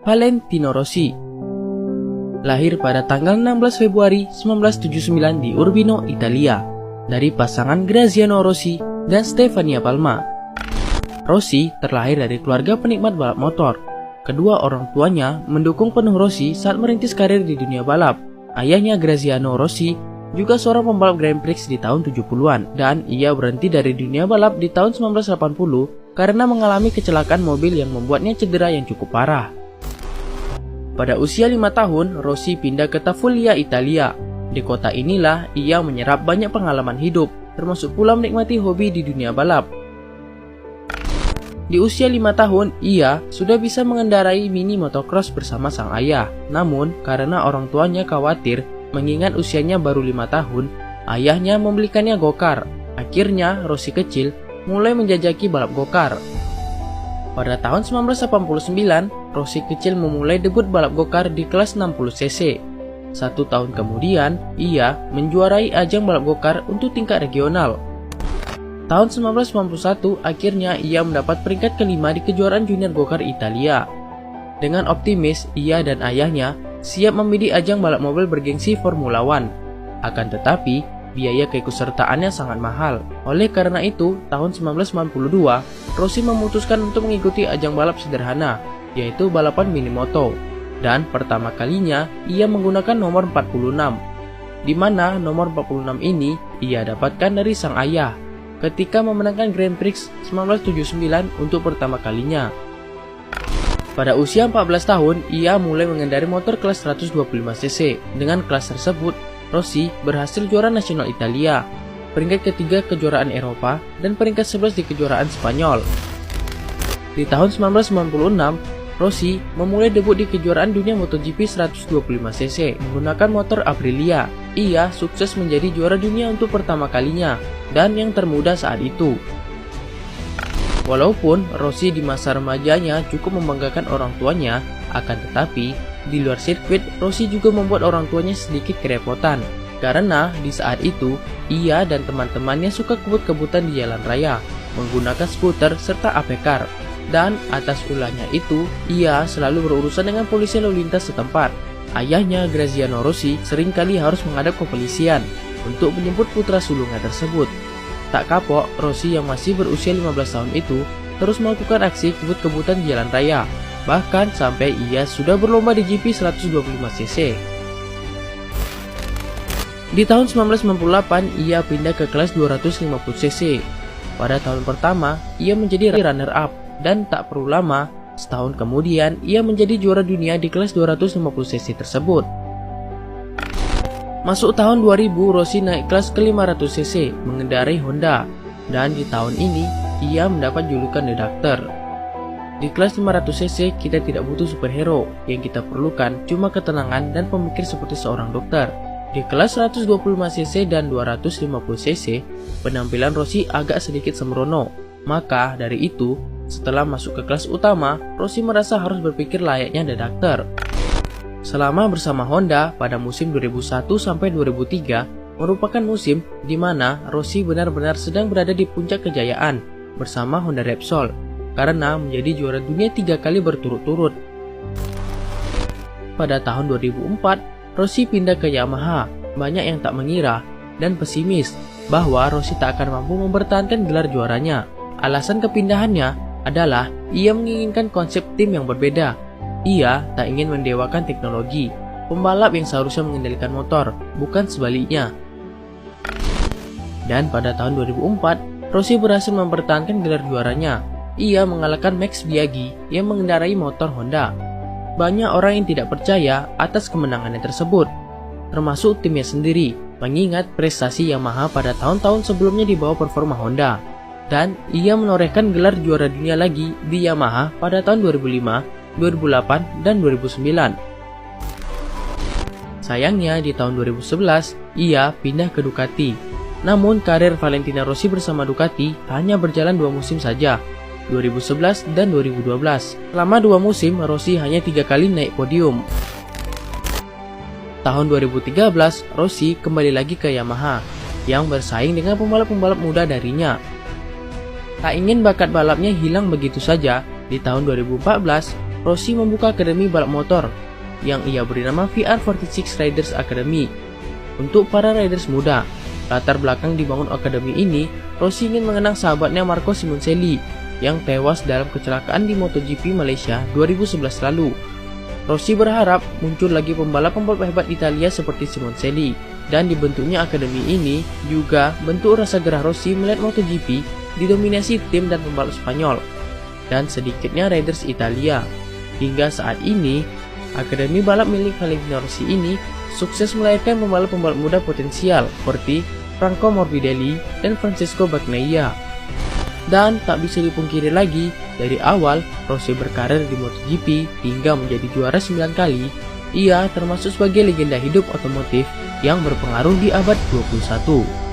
Valentino Rossi. Lahir pada tanggal 16 Februari 1979 di Urbino, Italia, dari pasangan Graziano Rossi dan Stefania Palma. Rossi terlahir dari keluarga penikmat balap motor. Kedua orang tuanya mendukung penuh Rossi saat merintis karir di dunia balap. Ayahnya Graziano Rossi juga seorang pembalap Grand Prix di tahun 70-an, dan ia berhenti dari dunia balap di tahun 1980 karena mengalami kecelakaan mobil yang membuatnya cedera yang cukup parah. Pada usia 5 tahun, Rossi pindah ke Tafullia, Italia. Di kota inilah ia menyerap banyak pengalaman hidup, termasuk pula menikmati hobi di dunia balap. Di usia 5 tahun, ia sudah bisa mengendarai mini motocross bersama sang ayah. Namun, karena orang tuanya khawatir mengingat usianya baru 5 tahun, ayahnya membelikannya gokar. Akhirnya, Rossi kecil mulai menjajaki balap gokar. Pada tahun 1989, Rossi kecil memulai debut balap gokar di kelas 60cc. 1 tahun kemudian, ia menjuarai ajang balap gokar untuk tingkat regional. Tahun 1991, akhirnya ia mendapat peringkat kelima di kejuaraan junior gokar Italia. Dengan optimis, ia dan ayahnya siap membidik ajang balap mobil bergengsi Formula One. Akan tetapi, biaya keikutsertaannya sangat mahal. Oleh karena itu, tahun 1992, Rossi memutuskan untuk mengikuti ajang balap sederhana, yaitu balapan mini moto. Dan pertama kalinya, ia menggunakan nomor 46, di mana nomor 46 ini ia dapatkan dari sang ayah ketika memenangkan Grand Prix 1979 untuk pertama kalinya. Pada usia 14 tahun, ia mulai mengendarai motor kelas 125cc. Dengan kelas tersebut, Rossi berhasil juara nasional Italia, peringkat ketiga kejuaraan Eropa, dan peringkat 11 di kejuaraan Spanyol. Di tahun 1996, Rossi memulai debut di kejuaraan dunia MotoGP 125cc menggunakan motor Aprilia. Ia sukses menjadi juara dunia untuk pertama kalinya dan yang termuda saat itu. Walaupun Rossi di masa remajanya cukup membanggakan orang tuanya, akan tetapi di luar sirkuit Rossi juga membuat orang tuanya sedikit kerepotan. Karena di saat itu, ia dan teman-temannya suka kebut-kebutan di jalan raya, menggunakan skuter serta ape-car. Dan atas ulahnya itu, ia selalu berurusan dengan polisi lalu lintas setempat. Ayahnya, Graziano Rossi, seringkali harus menghadap ke kepolisian untuk menjemput putra sulungnya tersebut. Tak kapok, Rossi yang masih berusia 15 tahun itu terus melakukan aksi kebut-kebutan di jalan raya, bahkan sampai ia sudah berlomba di GP 125cc. Di tahun 1998, ia pindah ke kelas 250cc. Pada tahun pertama, ia menjadi runner-up, dan tak perlu lama, setahun kemudian ia menjadi juara dunia di kelas 250cc tersebut. Masuk tahun 2000, Rossi naik kelas ke 500cc mengendarai Honda, dan di tahun ini ia mendapat julukan The Doctor. Di kelas 500cc kita tidak butuh superhero, yang kita perlukan cuma ketenangan dan pemikir seperti seorang dokter. Di kelas 125cc dan 250cc, penampilan Rossi agak sedikit sembrono. Maka dari itu, setelah masuk ke kelas utama, Rossi merasa harus berpikir layaknya The Doctor. Selama bersama Honda pada musim 2001 sampai 2003 merupakan musim di mana Rossi benar-benar sedang berada di puncak kejayaan bersama Honda Repsol karena menjadi juara dunia 3 kali berturut-turut. Pada tahun 2004, Rossi pindah ke Yamaha. Banyak yang tak mengira dan pesimis bahwa Rossi tak akan mampu mempertahankan gelar juaranya. Alasan kepindahannya adalah ia menginginkan konsep tim yang berbeda. Ia tak ingin mendewakan teknologi, pembalap yang seharusnya mengendalikan motor, bukan sebaliknya. Dan pada tahun 2004, Rossi berhasil mempertahankan gelar juaranya. Ia mengalahkan Max Biaggi yang mengendarai motor Honda. Banyak orang yang tidak percaya atas kemenangannya tersebut, termasuk timnya sendiri, mengingat prestasi Yamaha pada tahun-tahun sebelumnya di bawah performa Honda. Dan ia menorehkan gelar juara dunia lagi di Yamaha pada tahun 2005, 2008, dan 2009. Sayangnya di tahun 2011, ia pindah ke Ducati. Namun karir Valentino Rossi bersama Ducati hanya berjalan 2 musim saja, 2011 dan 2012. Selama 2 musim, Rossi hanya 3 kali naik podium. Tahun 2013, Rossi kembali lagi ke Yamaha, yang bersaing dengan pembalap-pembalap muda darinya. Tak ingin bakat balapnya hilang begitu saja, di tahun 2014, Rossi membuka akademi balap motor yang ia beri nama VR46 Riders Academy untuk para riders muda. Latar belakang dibangun akademi ini, Rossi ingin mengenang sahabatnya Marco Simoncelli yang tewas dalam kecelakaan di MotoGP Malaysia 2011 lalu. Rossi berharap muncul lagi pembalap-pembalap hebat Italia seperti Simoncelli, dan dibentuknya akademi ini juga bentuk rasa gerah Rossi melihat MotoGP didominasi tim dan pembalap Spanyol dan sedikitnya riders Italia. Hingga saat ini, akademi balap milik Valentino Rossi ini sukses melahirkan pembalap-pembalap muda potensial seperti Franco Morbidelli dan Francesco Bagnaia. Dan tak bisa dipungkiri lagi, dari awal Rossi berkarir di MotoGP hingga menjadi juara 9 kali, ia termasuk sebagai legenda hidup otomotif yang berpengaruh di abad 21.